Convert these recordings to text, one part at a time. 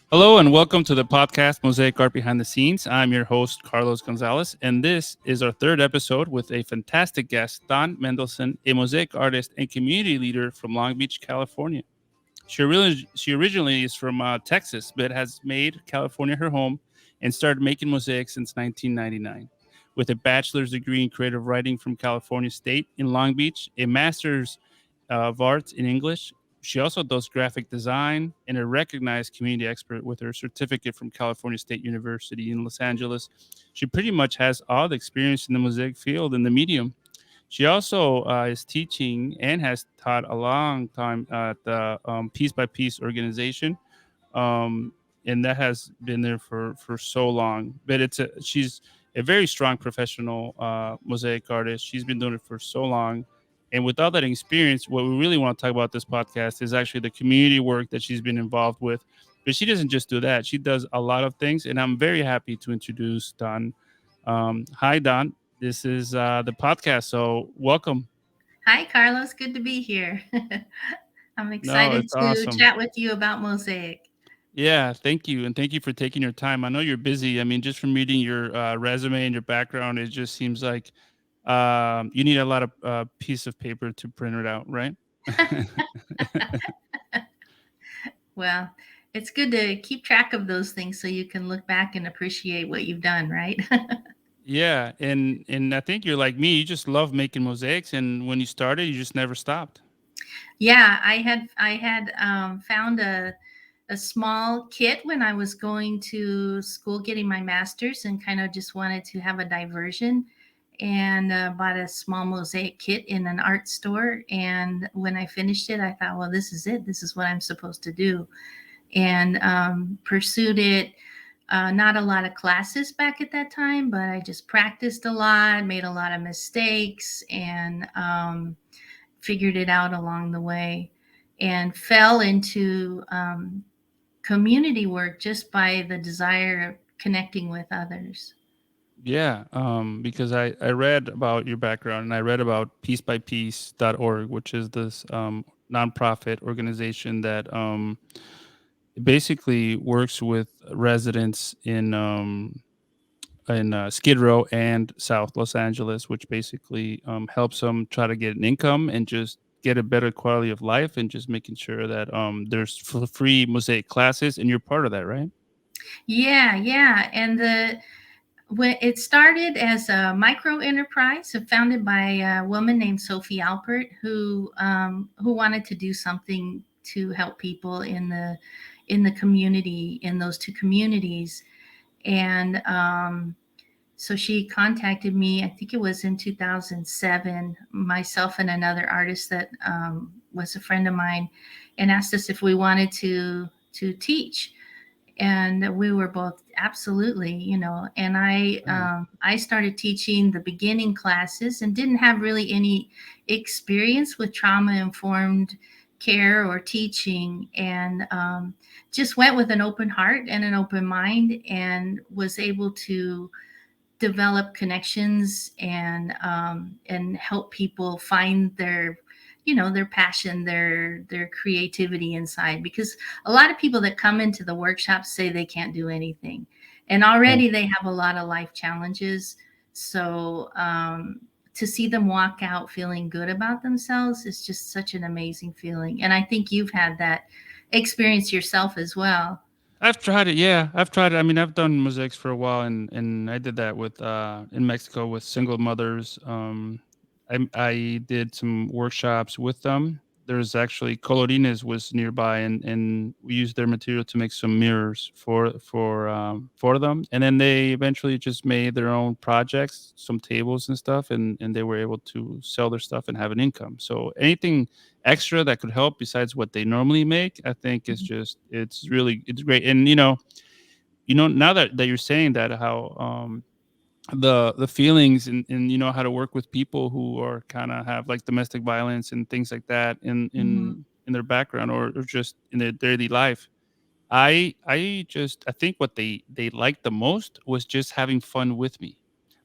Hello and welcome to the podcast Mosaic Art Behind the Scenes. I'm your host, Carlos Gonzalez, and this is our third episode with a fantastic guest, Dawn Mendelson, a mosaic artist and community leader from Long Beach, California. She originally is from Texas, but has made California her home and started making mosaics since 1999. With a bachelor's degree in creative writing from California State in Long Beach, a master's of arts in English, she also does graphic design and a recognized community expert with her certificate from California State University in Los Angeles. She pretty much has all the experience in the mosaic field and the medium. She also is teaching and has taught a long time at the Piece by Piece organization, um, and that has been there for so long. But she's a very strong professional mosaic artist. She's been doing it for so long, and with all that experience, what we really want to talk about this podcast is actually the community work that she's been involved with. But she doesn't just do that; she does a lot of things, and I'm very happy to introduce Don. Hi, Don. This is the podcast, so welcome. Hi, Carlos. Good to be here. I'm No, excited it's to awesome. chat with you about Mosaic. Yeah, thank you, and thank you for taking your time. I know you're busy. I mean, just from reading your resume and your background, it just seems like you need a lot of piece of paper to print it out, right? Well, it's good to keep track of those things so you can look back and appreciate what you've done, right? Yeah, and I think you're like me. You just love making mosaics, and when you started, you just never stopped. Yeah, I had found a small kit when I was going to school getting my master's and kind of just wanted to have a diversion and bought a small mosaic kit in an art store. And when I finished it, I thought, well, this is it. This is what I'm supposed to do. And pursued it. Not a lot of classes back at that time, but I just practiced a lot, made a lot of mistakes, and figured it out along the way, and fell into community work just by the desire of connecting with others. Yeah, because I read about your background and I read about piecebypiece.org, which is this nonprofit organization that basically works with residents in Skid Row and South Los Angeles, which basically helps them try to get an income and just get a better quality of life, and just making sure that there's free mosaic classes, and you're part of that, right? Yeah, yeah, and the when it started as a micro enterprise founded by a woman named Sophie Alpert, who wanted to do something to help people in the community, in those two communities. And so she contacted me, I think it was in 2007, myself and another artist that was a friend of mine, and asked us if we wanted to teach. And we were both absolutely, and Yeah. I started teaching the beginning classes and didn't have really any experience with trauma informed care or teaching, and just went with an open heart and an open mind, and was able to develop connections and help people find their, their passion, their creativity inside, because a lot of people that come into the workshops say they can't do anything, and Yeah. already they have a lot of life challenges. So to see them walk out feeling good about themselves is just such an amazing feeling, and I think you've had that experience yourself as well. I've tried it. Yeah, I've tried it. I mean, I've done mosaics for a while, and I did that with in Mexico with single mothers. I did some workshops with them. There's actually Colorines was nearby, and we used their material to make some mirrors for them. And then they eventually just made their own projects, some tables and stuff, and they were able to sell their stuff and have an income. So anything extra that could help besides what they normally make, I think is just it's great. And now that you're saying that, how the feelings and how to work with people who are kind of have like domestic violence and things like that Mhm. in their background, or just in their daily life. I think what they liked the most was just having fun with me,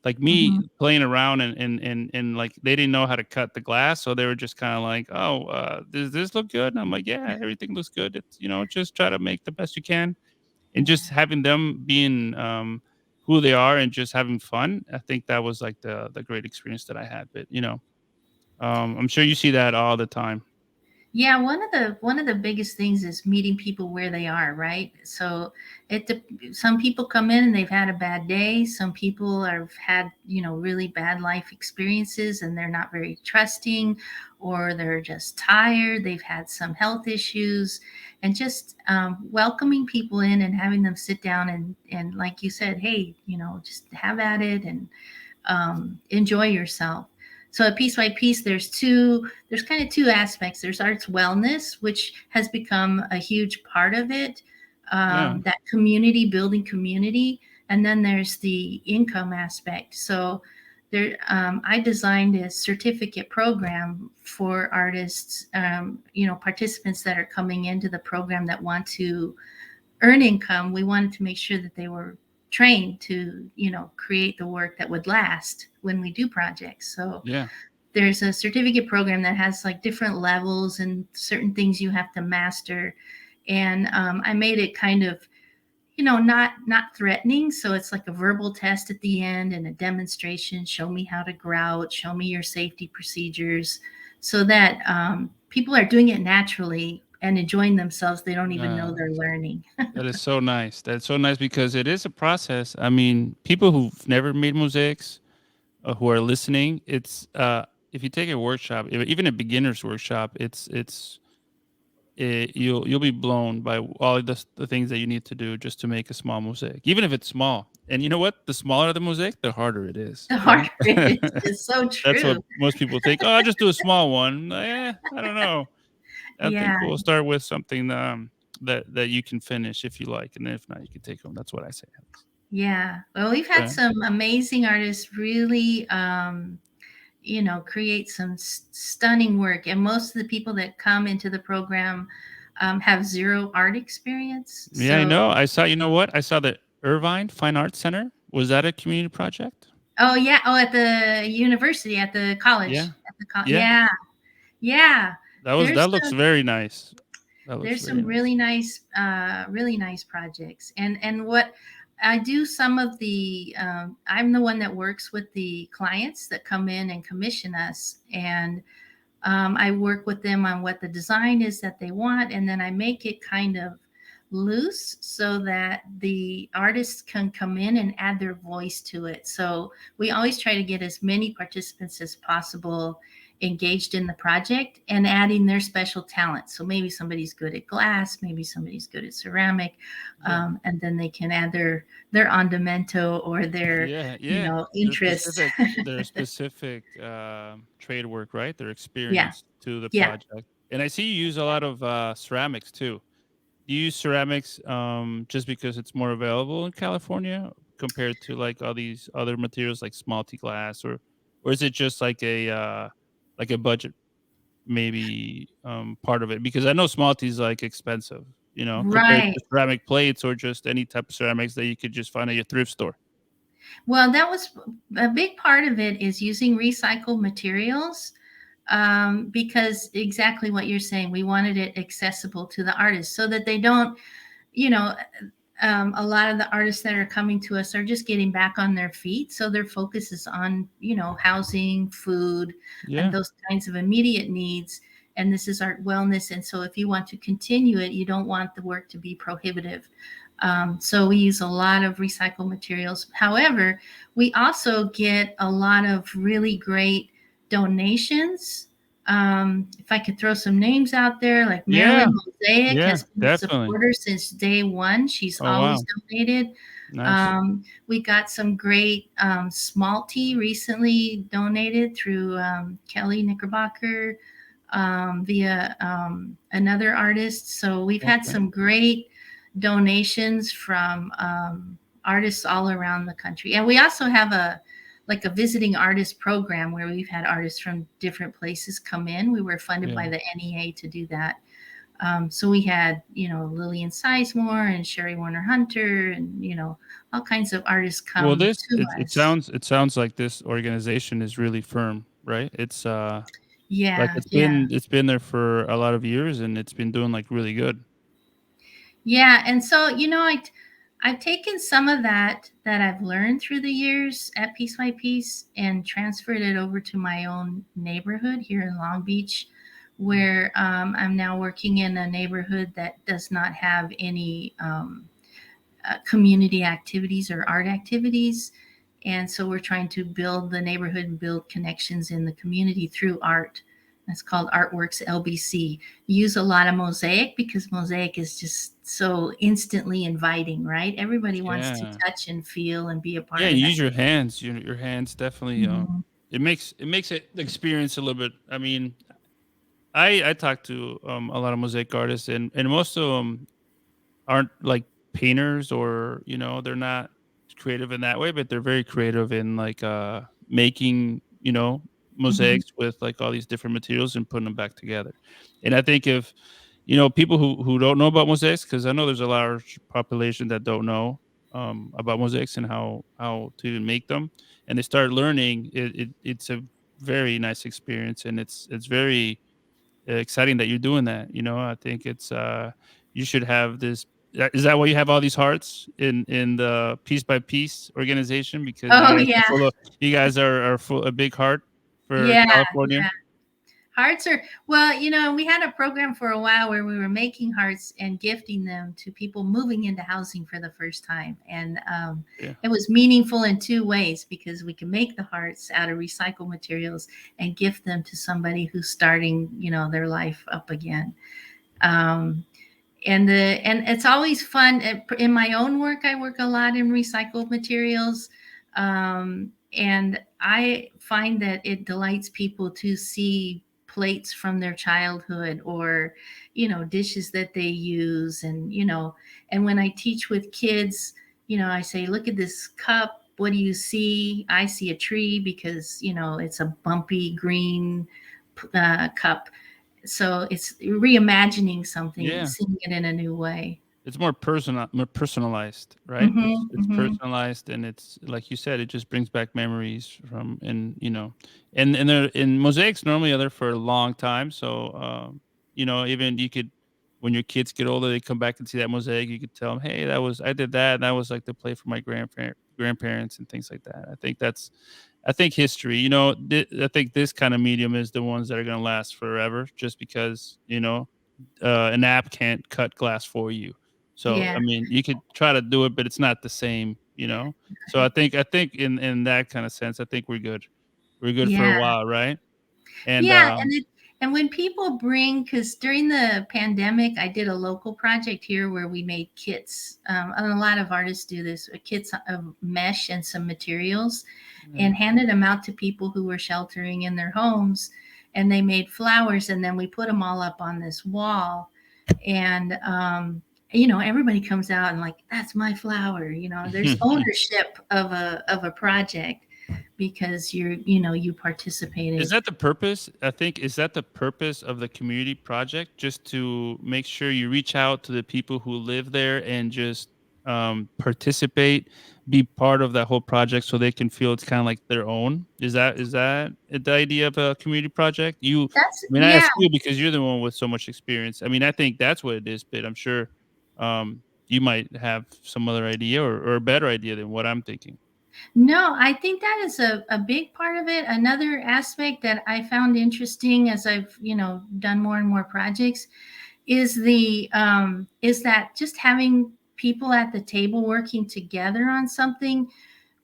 like me Mhm. playing around, and like they didn't know how to cut the glass, so they were just kind of like, oh, does this look good? And I'm like, yeah, everything looks good. It's just try to make the best you can. and just having them being who they are and just having fun. I think that was like the great experience that I had. But I'm sure you see that all the time. Yeah, one of the biggest things is meeting people where they are, right? So some people come in and they've had a bad day. Some people have had, really bad life experiences and they're not very trusting, or they're just tired. They've had some health issues, and just welcoming people in and having them sit down and like you said, hey, just have at it and enjoy yourself. So at Piece by Piece, there's kind of two aspects. There's arts wellness, which has become a huge part of it, Yeah, that community building community, and then there's the income aspect. So I designed a certificate program for artists, participants that are coming into the program that want to earn income. We wanted to make sure that they were trained to, create the work that would last when we do projects. So yeah, there's a certificate program that has like different levels and certain things you have to master. And I made it kind of, not threatening. So it's like a verbal test at the end and a demonstration. Show me how to grout. Show me your safety procedures, so that people are doing it naturally and enjoying themselves. They don't even know uh, they're learning. that is so nice. That's so nice because it is a process. I mean, people who've never made mosaics, who are listening, it's if you take a workshop, even a beginner's workshop, you'll be blown by all the things that you need to do just to make a small mosaic, even if it's small. And you know what? The smaller the mosaic, the harder it is. The You know, harder it is. It's so that's what true. most people think. Oh, I'll just do a small one. I don't know. I think Yeah. we'll start with something that you can finish if you like, and if not, you can take home. That's what I say. At least. Yeah. Well, we've had But, some amazing artists really, create some stunning work. And most of the people that come into the program have zero art experience. yeah, I So, know. I saw. You know what? I saw the Irvine Fine Arts Center. Was that a community project? oh, yeah. Oh, at the university, at the college, Yeah, yeah. yeah. Yeah. There's That looks very nice. That looks there's very some nice. really nice projects. And what I do, some of the I'm the one that works with the clients that come in and commission us, and I work with them on what the design is that they want, and then I make it kind of loose so that the artists can come in and add their voice to it. So we always try to get as many participants as possible engaged in the project and adding their special talent. So maybe somebody's good at glass, maybe somebody's good at ceramic, Yeah, and then they can add their ondamento or their, yeah, yeah. interests. Their specific trade work, right? Their Yeah, experience to the yeah. project. And I see you use a lot of ceramics too. Do you use ceramics just because it's more available in California compared to like all these other materials like smalty glass, or is it just like a budget maybe part of it? Because I know smalty is like expensive, compared Right. to ceramic plates or just any type of ceramics that you could just find at your thrift store. Well, that was a big part of it, is using recycled materials, because exactly what you're saying, we wanted it accessible to the artists so that they don't, you know, a lot of the artists that are coming to us are just getting back on their feet. So their focus is on, housing, food, and Yeah. those kinds of immediate needs. And this is art wellness. And so if you want to continue it, you don't want the work to be prohibitive. So we use a lot of recycled materials. However, we also get a lot of really great donations. If I could throw some names out there, like Yeah. Marilyn Mosaic Yeah. has been a Definitely. supporter since day one. She's Oh wow. always donated. Nice. We got some great small tea recently donated through Kelly Knickerbocker, via another artist. So we've had Okay. some great donations from artists all around the country. And we also have a visiting artist program where we've had artists from different places come in. We were funded by Yeah. the NEA to do that. So we had, Lillian Sizemore and Sherry Warner Hunter and, all kinds of artists Well, come to us. it sounds like this organization is really firm, right? It's like Yeah, yeah. it's been there for a lot of years and it's been doing like really good. Yeah, and so I've taken some of that I've learned through the years at Piece by Piece and transferred it over to my own neighborhood here in Long Beach, where I'm now working in a neighborhood that does not have any community activities or art activities. And so we're trying to build the neighborhood and build connections in the community through art. That's called Artworks LBC. Use a lot of Mosaic because Mosaic is just so instantly inviting, right? Everybody wants to Yeah. touch and feel and be a Yeah, part of you that. use your hands. Your hands definitely Mhm. it makes it the experience a little bit. I mean, I talk to a lot of mosaic artists, and most of them aren't like painters, or they're not creative in that way, but they're very creative in like making Mhm. mosaics with like all these different materials and putting them back together. And I think if people who don't know about mosaics, because I know there's a large population that don't know about mosaics and how to even make them, and they start learning it's a very nice experience, and it's very exciting that you're doing that. I think you should have this. Is that why you have all these hearts in the piece by piece organization? Because Oh yeah, you guys are full a big heart for yeah, California. yeah. Hearts are, well, we had a program for a while where we were making hearts and gifting them to people moving into housing for the first time. And Yeah. it was meaningful in two ways because we can make the hearts out of recycled materials and gift them to somebody who's starting, their life up again. Um, and it's always fun in my own work. I work a lot in recycled materials, and I find that it delights people to see plates from their childhood or dishes that they use. And when I teach with kids, I say, look at this cup, what do you see? I see a tree because it's a bumpy green cup. So it's reimagining something, Yeah. seeing it in a new way. It's more personalized, right? It's Mhm, it's mhm. personalized, and it's like you said, it just brings back memories from, and they're in mosaics normally are there for a long time. So even you could, when your kids get older, they come back and see that mosaic, you could tell them, hey, I did that, and that was like the play for my grandparents and things like that. I think history, I think this kind of medium is the ones that are going to last forever, just because an app can't cut glass for you. So Yeah, I mean, you could try to do it, but it's not the same. So I think in that kind of sense, I think we're good. We're good for a yeah. while, right? And Yeah, and when people bring, because during the pandemic, I did a local project here where we made kits, and a lot of artists do this, kits of mesh and some materials, yeah. and handed them out to people who were sheltering in their homes, and they made flowers, and then we put them all up on this wall, and everybody comes out and like, that's my flower. There's ownership of a project because you Is participated. that the purpose? I think is that the purpose of the community project, just to make sure you reach out to the people who live there and just participate, be part of that whole project, so they can feel it's kind of like their own. Is that the idea of a community project? That's I mean, I yeah. ask you because you're the one with so much experience. I mean, I think that's what it is, but I'm sure you might have some other idea, or a better idea than what I'm thinking. No, I think that is a big part of it. Another aspect that I found interesting as I've, done more and more projects is that just having people at the table working together on something.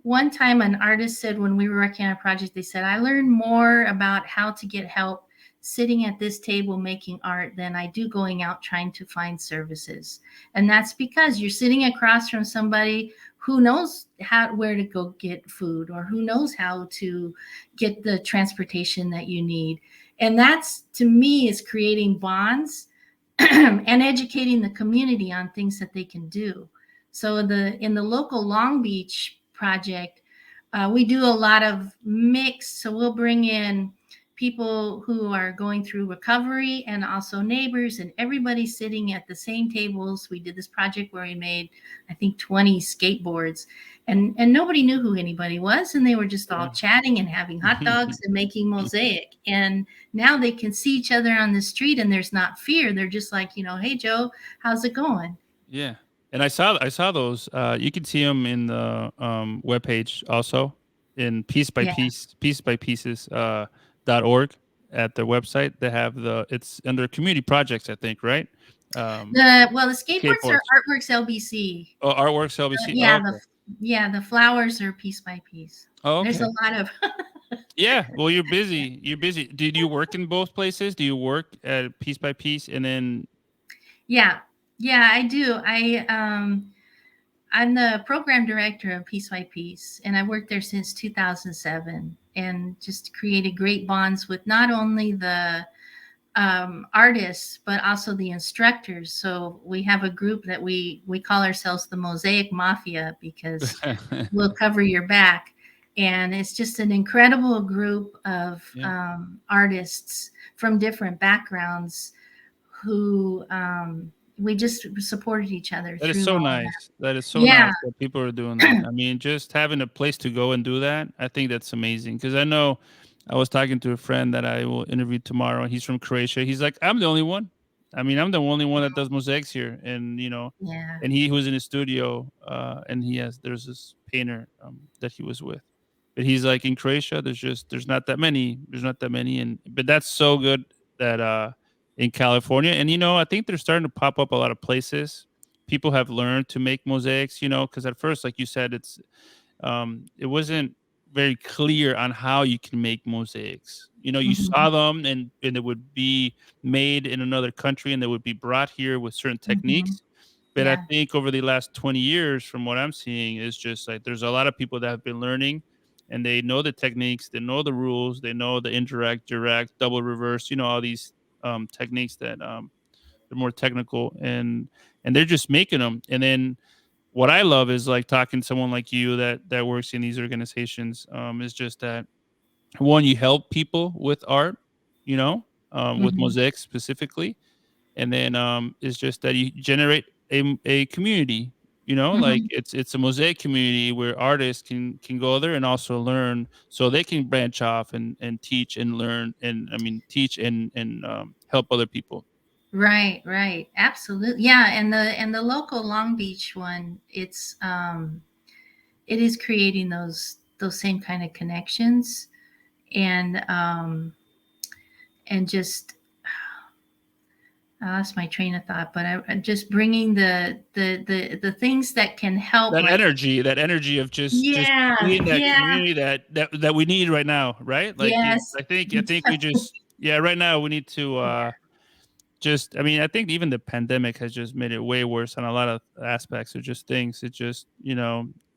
One time an artist said when we were working on a project, they said, I learned more about how to get help sitting at this table making art than I do going out trying to find services. And that's because you're sitting across from somebody who knows where to go get food or who knows how to get the transportation that you need. And that's, to me, is creating bonds and educating the community on things that they can do. So in the local Long Beach project, we do a lot of mix. So we'll bring in people who are going through recovery and also neighbors, and everybody sitting at the same tables. We did this project where we made, I think, 20 skateboards, and nobody knew who anybody was, and they were just all Yeah. chatting and having hot dogs and making mosaic. And now they can see each other on the street, and there's not fear. They're just like, hey Joe, how's it going? Yeah, and I saw those. You can see them in the webpage also in Yeah. piece by pieces .org at their website. They have it's under community projects, I think, right? Um, The skateboards are Skateboards. Artworks LBC. Oh, Artworks LBC. Oh, Yeah, okay. the flowers are piece by piece. Oh, There's a okay. lot of Yeah. Well, you're busy. You're busy. Did you work in both places? Do you work at piece by piece and then? yeah. Yeah, I do. I'm the program director of Piece by Piece, and I worked there since 2007, and just created great bonds with not only the artists but also the instructors. So we have a group that we call ourselves the Mosaic Mafia because we'll cover your back, and it's just an incredible group of Yeah. artists from different backgrounds who we just supported each other That is through so all of that. nice. That is so Yeah. nice that people are doing that. I mean, just having a place to go and do that, I think that's amazing. Because I know I was talking to a friend that I will interview tomorrow. He's from Croatia. He's like, I'm the only one. I mean, I'm the only one that does mosaics here, and Yeah. and he was in his studio, and there's this painter that he was with, but he's like in Croatia. There's not that many. There's not that many, and but that's so good that in California, and I think they're starting to pop up a lot of places. People have learned to make mosaics, because at first, like you said, it wasn't very clear on how you can make mosaics. You Hmm. saw them, and it would be made in another country, and they would be brought here with certain Hmm. techniques. But I Yeah. think over the last 20 years, from what I'm seeing, is just like there's a lot of people that have been learning, and they know the techniques, they know the rules, they know the indirect, direct, double reverse, all these techniques that they're more technical, and they're just making them. And then what I love is like talking to someone like you that works in these organizations. Is just that one, you help people with art, with Hmm. mosaics specifically, and then it's just that you generate a community. Like Hmm. it's a mosaic community where artists can go there and also learn, so they can branch off and teach and learn, and I mean teach and help other people. Right, right. Absolutely. Yeah, and the local Long Beach one, it is creating those same kind of connections, and just I lost my train of thought, but I'm just bringing the things that can help, like That energy of just yeah, being that yeah, community that we need right now, right? Like yes, I think we just, yeah, right now we need to yeah. just, I mean, I think even the pandemic has just made it way worse on a lot of aspects of just things. It just,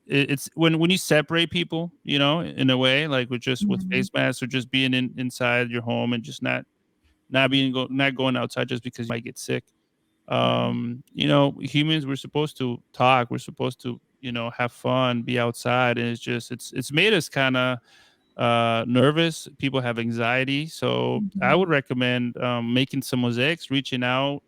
it's when you separate people, in a way, like with Mhm. face masks, or just being inside your home, and just not going outside just because you might get sick. Right. Humans, we're supposed to talk, we're supposed to, have fun, be outside, and it's made us kind of nervous. People have anxiety, so I Mhm. would recommend making some mosaics, reaching out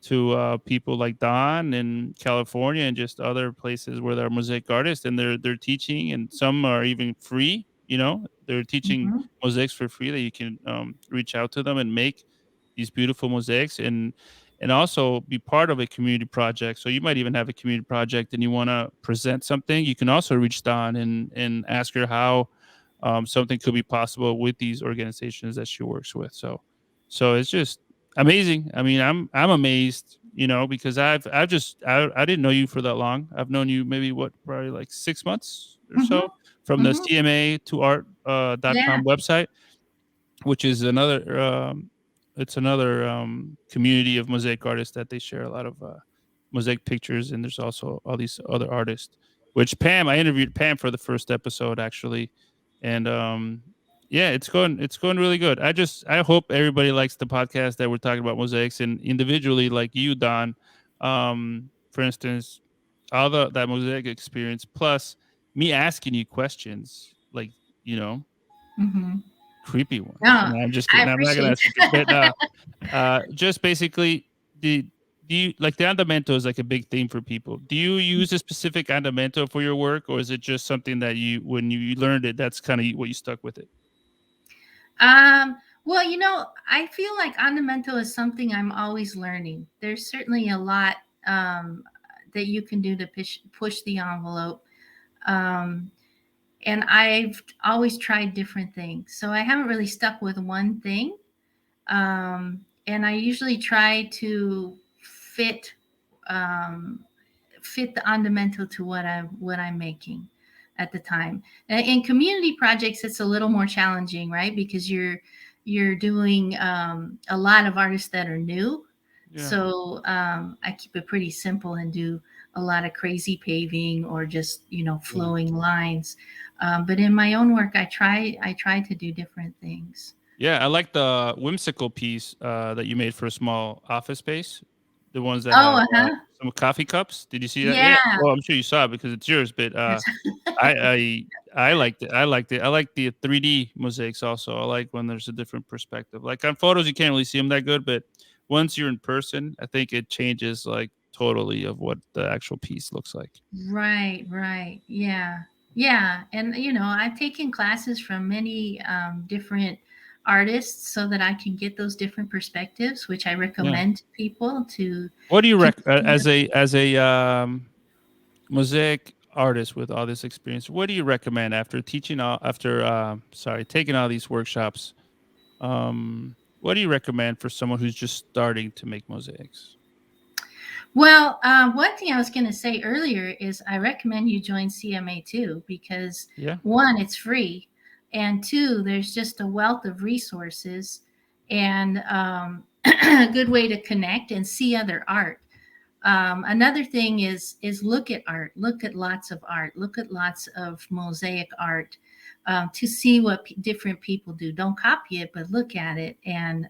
to people like Don in California and just other places where they're mosaic artists, and they're teaching, and some are even free. They're teaching Mhm. mosaics for free, that you can reach out to them and make these beautiful mosaics, and also be part of a community project. So you might even have a community project and you want to present something. You can also reach Don and ask her how something could be possible with these organizations that she works with. So it's just amazing. I mean, I'm amazed, because I didn't know you for that long. I've known you maybe what, probably like 6 months or so, Mhm. from the Mhm. CMA to art Yeah. .com website, which is another it's another community of mosaic artists that they share a lot of mosaic pictures, and there's also all these other artists. Which Pam, I interviewed Pam for the first episode actually, and yeah, it's going really good. I hope everybody likes the podcast that we're talking about mosaics, and individually, like you, Don, for instance, all that mosaic experience, plus me asking you questions, like, you know Mhm. creepy ones. No, No, I'm just I kidding. I'm not gonna appreciate ask you, but just basically, the do you like the andamento is like a big theme for people? Do you use a specific andamento for your work, or is it just something that when you learned it, that's kind of what you stuck with it? Well, I feel like ornamental is something I'm always learning. There's certainly a lot. that you can do to push the envelope. Um, and I've always tried different things, so I haven't really stuck with one thing. And I usually try to fit um, fit the fundamental to what I'm making at the time. In community projects, it's a little more challenging, right? Because you're doing a lot of artists that are new. Yeah. So I keep it pretty simple and do a lot of crazy paving or just Yeah. flowing lines. But in my own work, I try to do different things. Yeah, I like the whimsical piece that you made for a small office space. The ones that Oh, have uh-huh. some coffee cups. Did you see that? Yeah. Yeah. Well, I'm sure you saw it because it's yours. But I I I liked it. I liked it. I like the 3D mosaics also. I like when there's a different perspective. Like on photos, you can't really see them that good, but once you're in person, I think it changes like totally of what the actual piece looks like. Right, right. Yeah. Yeah. And, I've taken classes from many different artists so that I can get those different perspectives, which I Yeah. recommend to people to What do you to as a mosaic artist with all this experience? What do you recommend after teaching all after sorry taking all these workshops? What do you recommend for someone who's just starting to make mosaics? Well, one thing I was going to say earlier is I recommend you join CMA too, because Yeah, one, it's free, and two, there's just a wealth of resources and a good way to connect and see other art. Another thing is look at art, look at lots of art, look at lots of mosaic art to see what different people do. Don't copy it, but look at it, and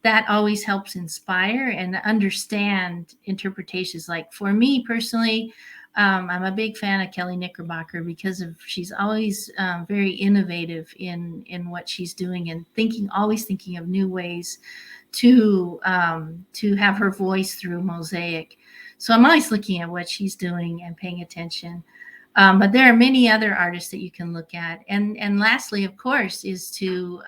that always helps inspire and understand interpretations. Like for me personally, I'm a big fan of Kelly Knickerbocker because of she's always very innovative in what she's doing and always thinking of new ways to have her voice through mosaic. So I'm always looking at what she's doing and paying attention. But there are many other artists that you can look at, and lastly, of course, is to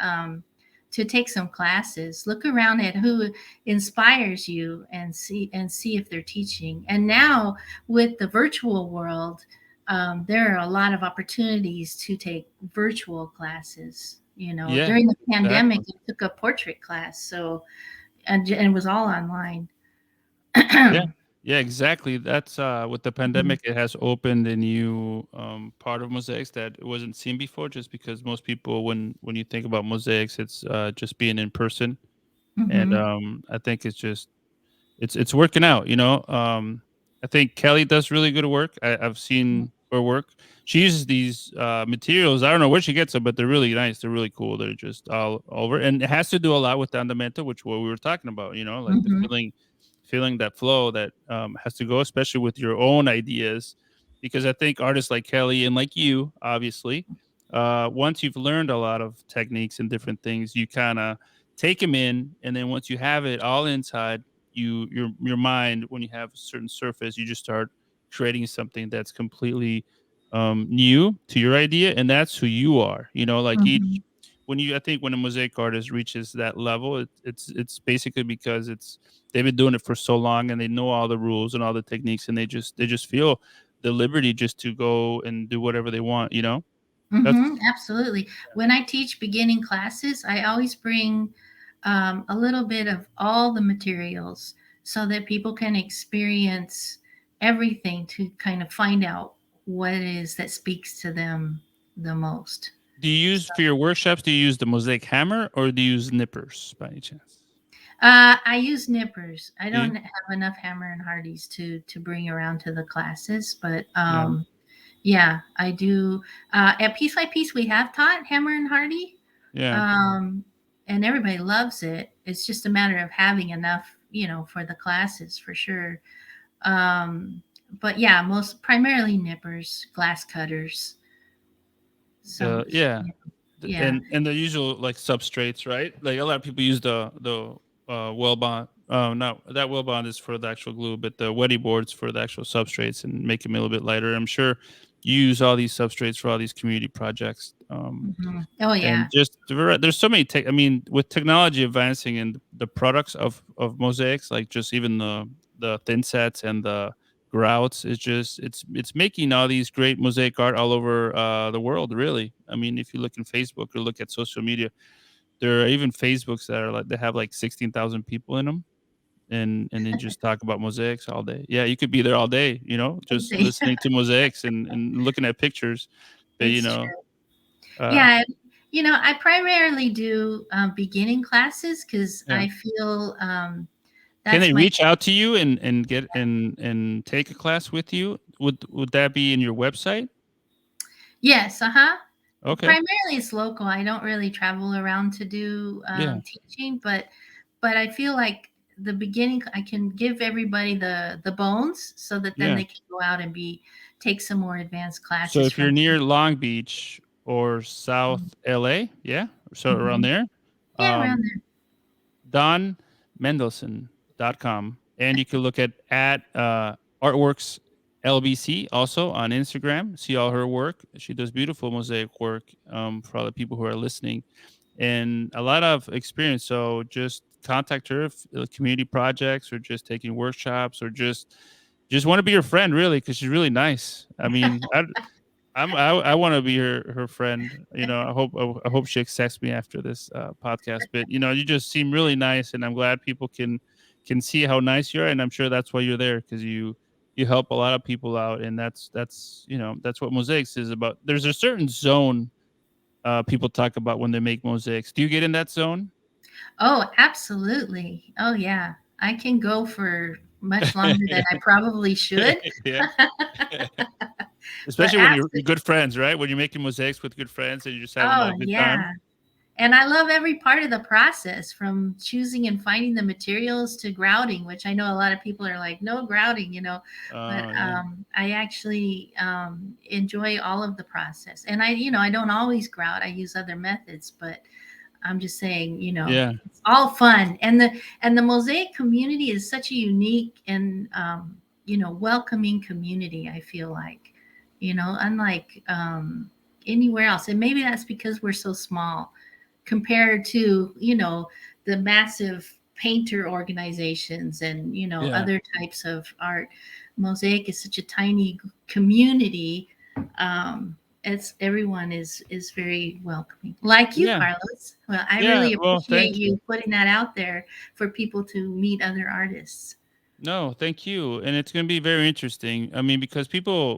take some classes. Look around at who inspires you and see if they're teaching. And now with the virtual world, there are a lot of opportunities to take virtual classes. yeah, During the pandemic, exactly. I took a portrait class, so and it was all online. Yeah, yeah, exactly. That's with the Mhm, pandemic, it has opened a new part of mosaics that it wasn't seen before. Just because most people, when you think about mosaics, it's just being in person, and mhm, I think it's just it's working out, you know. I think Kelly does really good work. I've seen her work. She uses these materials. I don't know where she gets them, but they're really nice. They're really cool. They're just all over, and it has to do a lot with the fundamental, which what we were talking about. You know, like the mhm, feeling that flow that has to go, especially with your own ideas, because I think artists like Kelly and like you, obviously, once you've learned a lot of techniques and different things, you kind of take them in, and then once you have it all inside your mind, when you have a certain surface, you just start creating something that's completely new to your idea, and that's who you are, you know. Like each mhm, when you I think when a mosaic artist reaches that level, it's basically because it's they've been doing it for so long and they know all the rules and all the techniques, and they just feel the liberty just to go and do whatever they want, you know. That's absolutely. When I teach beginning classes, I always bring a little bit of all the materials so that people can experience everything to kind of find out what it is that speaks to them the most. Do you use So, for your workshops, do you use the mosaic hammer or do you use nippers by any chance? I use nippers. I Do you? don't have enough hammer and hardies to bring around to the classes, but Yeah. yeah, I do. At Piece by Piece, we have taught hammer and hardy, Yeah. um, and everybody loves it. It's just a matter of having enough, for the classes for sure. But yeah, most primarily nippers, glass cutters, The some, yeah. yeah. And the usual like substrates, right? Like a lot of people use the well bond. Not that well bond is for the actual glue, but the weddy boards for the actual substrates and make them a little bit lighter. I'm sure you use all these substrates for all these community projects. Oh And yeah. just there's so many tech. I mean, with technology advancing and the products of mosaics, like just even the thin sets and the grouts. It's making all these great mosaic art all over the world. Really, I mean, if you look in Facebook or look at social media, there are even Facebooks that are like they have like 16,000 people in them, and they just talk about mosaics all day. Yeah, you could be there all day, just listening to mosaics and looking at pictures. But It's true. uh, Yeah, I primarily do beginning classes because yeah. I feel Can that's they my reach out to you and get and take a class with you? Would that be in your website? yes, uh-huh. Okay. Primarily it's local. I don't really travel around to do Yeah. teaching, but I feel like the beginning I can give everybody the bones so that then Yeah. they can go out and be take some more advanced So classes if you're from near Long Beach or South LA, yeah, so around Mhm. there, Yeah, um, around there. DawnMendelson.com. And you can look at Artworks LBC also on Instagram. See all her work. She does beautiful mosaic work for all the people who are listening and a lot of experience. So just contact her if community projects or just taking workshops or just want to be her friend really because she's really nice. I mean, I want to be her friend. I hope she accepts me after this podcast. But you just seem really nice, and I'm glad people can see how nice you are, and I'm sure that's why you're there because you help a lot of people out, and that's what mosaics is about. There's a certain zone people talk about when they make mosaics. Do you get in that zone? Oh, absolutely. Oh, yeah. I can go for much longer than I probably should. Yeah. But Especially when you're absolutely. good friends, right? When you're making mosaics with good friends and you're just having Oh, a good time. yeah. And I love every part of the process from choosing and finding the materials to grouting, which I know a lot of people are like, no grouting. But Oh, yeah. I actually enjoy all of the process. And I don't always grout, I use other methods, but I'm just saying, Yeah. it's all fun. And the mosaic community is such a unique and welcoming community, I feel like, unlike anywhere else. And maybe that's because we're so small compared to, the massive painter organizations and, Yeah. other types of art. Mosaic is such a tiny community. It's everyone is very welcoming, like you, Yeah. Carlos. Well, I Yeah. really Well, appreciate thank you. you putting that out there for people to meet other artists. No, thank you. And it's going to be very interesting. I mean, because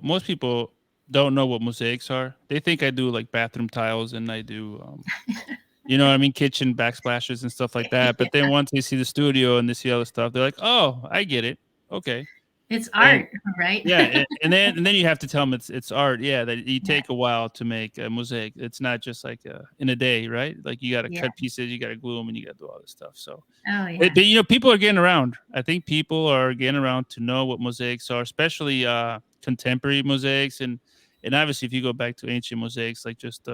most people don't know what mosaics are. They think I do like bathroom tiles and I do, what I mean, kitchen backsplashes and stuff like that. But then once they see the studio and they see all the stuff, they're like, oh, I get it. Okay. It's And art, right? yeah, and then you have to tell them it's art. Yeah, that you Yeah, take a while to make a mosaic. It's not just like in a day, right? Like you got to yeah. cut pieces, you got to glue them, and you got to do all this stuff. So, Oh, but, yeah. but people are getting around. I think people are getting around to know what mosaics are, especially contemporary mosaics, and obviously if you go back to ancient mosaics, like just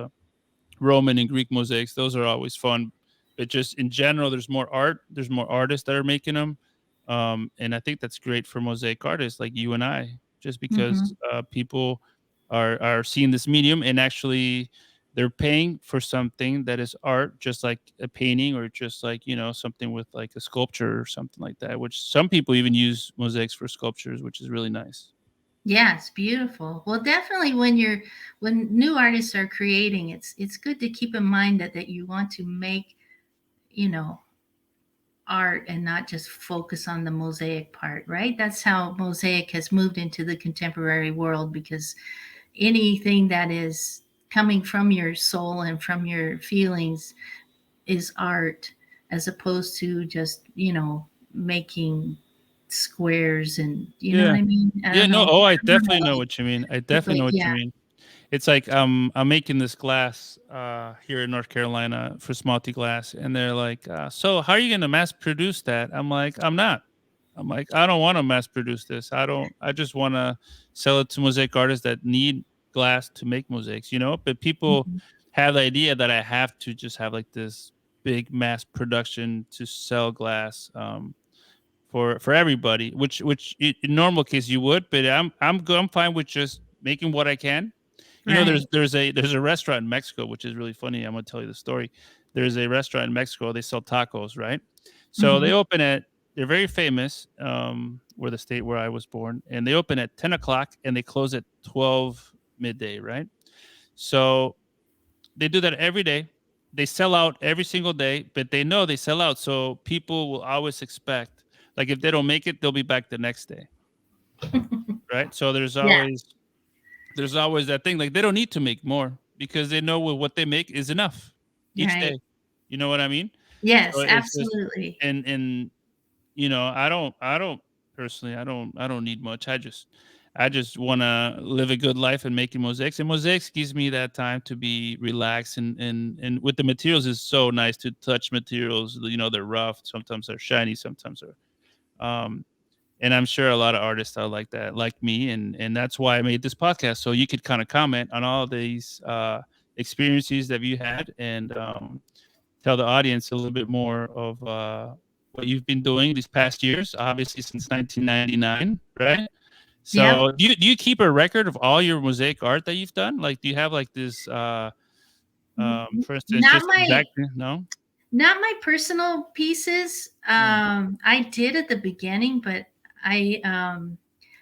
Roman and Greek mosaics, those are always fun. But just in general, there's more art. There's more artists that are making them, and I think that's great for mosaic artists like you and I, just because Hmm. people are seeing this medium and actually they're paying for something that is art, just like a painting or just like something with like a sculpture or something like that. Which some people even use mosaics for sculptures, which is really nice. Yeah, it's beautiful. Well, definitely when new artists are creating, it's good to keep in mind that you want to make, you know, art and not just focus on the mosaic part, right? That's how mosaic has moved into the contemporary world because anything that is coming from your soul and from your feelings is art as opposed to just, making squares and you know what Yeah, I mean? I yeah, don't no. know. Oh, I I don't know definitely know what you mean. I definitely but know what you yeah. mean. It's like I'm making this glass here in North Carolina for Smalty Glass, and they're like, "So how are you going to mass produce that?" I'm like, "I'm not. I'm like, I don't want to mass produce this. I don't. I just want to sell it to mosaic artists that need glass to make mosaics, But people Mhm. have the idea that I have to just have like this big mass production to sell glass. For everybody, which in normal case you would, but I'm fine with just making what I can. There's Right. there's a restaurant in Mexico which is really funny. I'm gonna tell you the story. There's a restaurant in Mexico. They sell tacos, right? So they Mhm. open it. they're very famous. Where the state where I was born, and they open at 10 o'clock and they close at 12 midday, right? So they do that every day. They sell out every single day, but they know they sell out, so people will always expect, like, if they don't make it, they'll be back the next day, right? So Yeah, there's always that thing, like, they don't need to make more because they know what they make is enough each right. day. You know what I mean? So Yes, it's just, absolutely. and I don't personally, I don't need much. I just want to live a good life and making mosaics, and mosaics gives me that time to be relaxed, and with the materials is so nice to touch materials. They're rough, sometimes they're shiny, sometimes they're and I'm sure a lot of artists are like that, like me, and that's why I made this podcast, so you could kind of comment on all these experiences that you had, and tell the audience a little bit more of what you've been doing these past years, obviously since 1999, right? Yep. So do you keep a record of all your mosaic art that you've done? Like, do you have like this, for instance, Not just my exactly, no? not my personal pieces. Yeah, I did at the beginning, but I um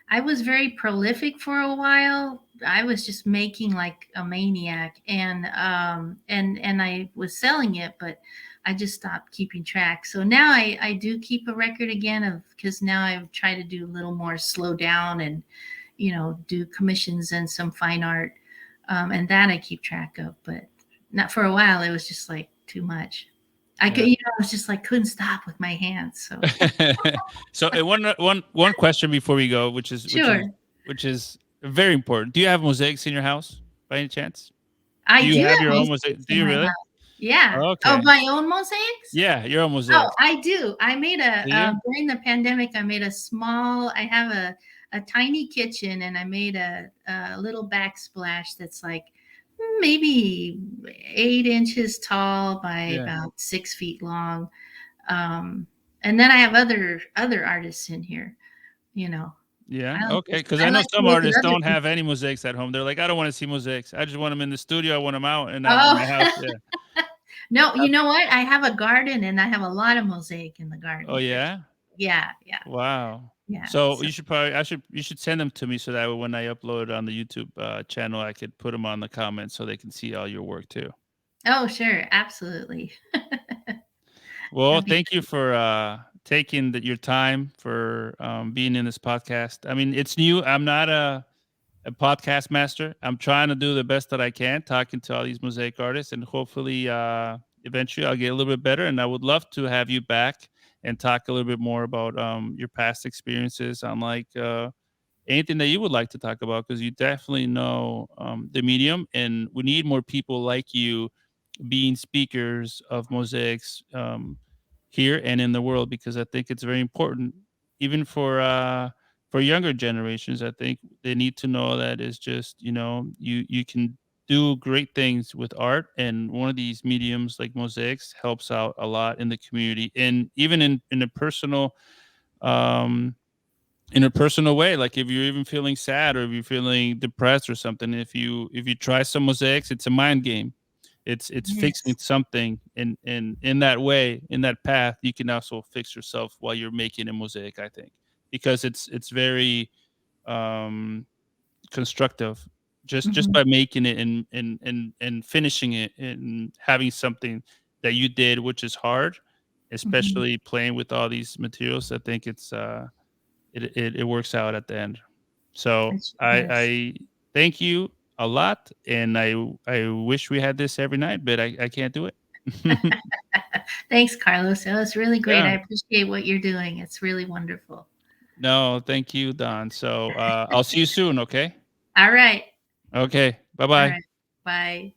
I was very prolific for a while. I was just making like a maniac, and I was selling it, but I just stopped keeping track. So now I do keep a record again of, because now I try to do a little more slow down, and do commissions and some fine art, and that I keep track of. But not for a while. It was just like too much. I could, yeah. I was just like couldn't stop with my hands. So So, one question before we go, which is which is sure, which is very important. Do you have mosaics in your house by any chance? Do I you do have have your own mosaic? mosaics Do in you my really? house. Yeah. Oh, Okay. my own mosaics. Yeah, your own Oh, mosaics. I do. I made a Do you? during the pandemic. I made a small. I have a tiny kitchen, and I made a little backsplash that's like maybe 8 inches tall by Yeah. about 6 feet long. Um, and then I have other artists in here. You know, Yeah. I like to Okay. Because I I know like to some look at artists other don't have people. any mosaics at home. They're like, I don't want to see mosaics. I just want them in the studio. I want them out and not in Oh my house. Yeah. no, you know what? I have a garden, and I have a lot of mosaic in the Oh garden for sure. yeah. Yeah, yeah, Wow. yeah. So So you should send them to me so that way when I upload on the YouTube channel, I could put them on the comments so they can see all your work too. oh sure, absolutely. Well, That'd be thank you for taking your time for being in this podcast. I mean, it's new. I'm not a podcast master. I'm trying to do the best that I can, talking to all these mosaic artists, and hopefully, eventually, I'll get a little bit better. And I would love to have you back and talk a little bit more about your past experiences on, like, anything that you would like to talk about, because you definitely know the medium, and we need more people like you being speakers of mosaics here and in the world, because I think it's very important, even for younger generations. I think they need to know that it's just, you can do great things with art, and one of these mediums like mosaics helps out a lot in the community, and even um in a personal way. Like, if you're even feeling sad, or if you're feeling depressed or something, if you try some mosaics, it's a mind game. It's fixing yes. something, in that way, in that path, you can also fix yourself while you're making a mosaic, I think, because it's very um constructive, just Hmm. by making it, and finishing it, and having something that you did, which is hard, Hmm. especially playing with all these materials. I think it works out at the end. So It sure does. I thank you a lot, and I wish we had this every night, but I can't do it. Thanks, Carlos. That was really great. Yeah. I appreciate what you're doing. It's really wonderful. No, thank you, Don. So I'll see you soon. Okay. All right. Okay. Bye All bye. right. Bye.